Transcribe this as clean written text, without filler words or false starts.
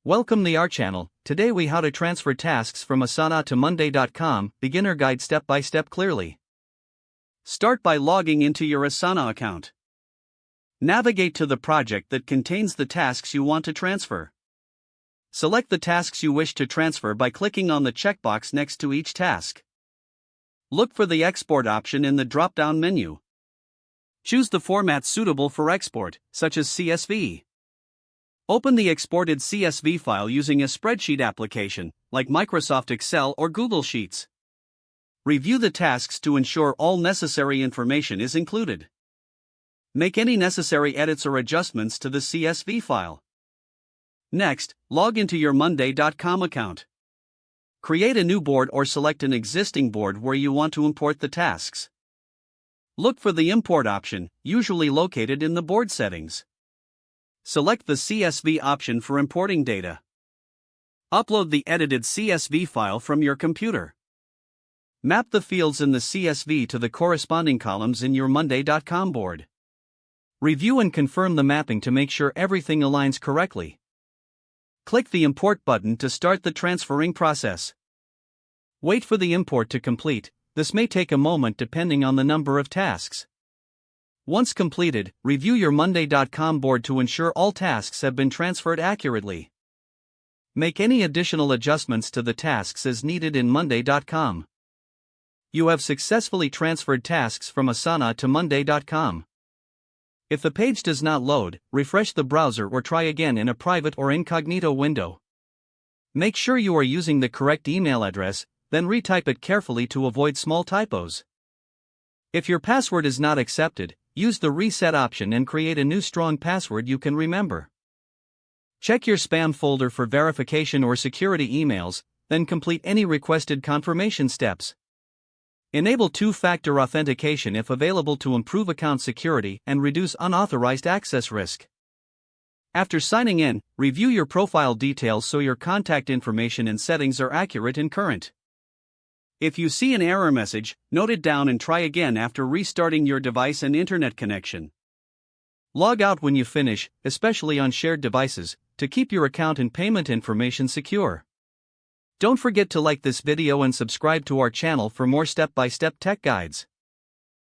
Welcome to our channel. Today we how to transfer tasks from Asana to Monday.com, beginner guide step by step clearly. Start by logging into your Asana account. Navigate to the project that contains the tasks you want to transfer. Select the tasks you wish to transfer by clicking on the checkbox next to each task. Look for the export option in the drop-down menu. Choose the format suitable for export, such as CSV. Open the exported CSV file using a spreadsheet application, like Microsoft Excel or Google Sheets. Review the tasks to ensure all necessary information is included. Make any necessary edits or adjustments to the CSV file. Next, log into your Monday.com account. Create a new board or select an existing board where you want to import the tasks. Look for the import option, usually located in the board settings. Select the CSV option for importing data. Upload the edited CSV file from your computer. Map the fields in the CSV to the corresponding columns in your Monday.com board. Review and confirm the mapping to make sure everything aligns correctly. Click the Import button to start the transferring process. Wait for the import to complete. This may take a moment depending on the number of tasks. Once completed, review your Monday.com board to ensure all tasks have been transferred accurately. Make any additional adjustments to the tasks as needed in Monday.com. You have successfully transferred tasks from Asana to Monday.com. If the page does not load, refresh the browser or try again in a private or incognito window. Make sure you are using the correct email address, then retype it carefully to avoid small typos. If your password is not accepted, use the reset option and create a new strong password you can remember. Check your spam folder for verification or security emails, then complete any requested confirmation steps. Enable two-factor authentication if available to improve account security and reduce unauthorized access risk. After signing in, review your profile details so your contact information and settings are accurate and current. If you see an error message, note it down and try again after restarting your device and internet connection. Log out when you finish, especially on shared devices, to keep your account and payment information secure. Don't forget to like this video and subscribe to our channel for more step-by-step tech guides.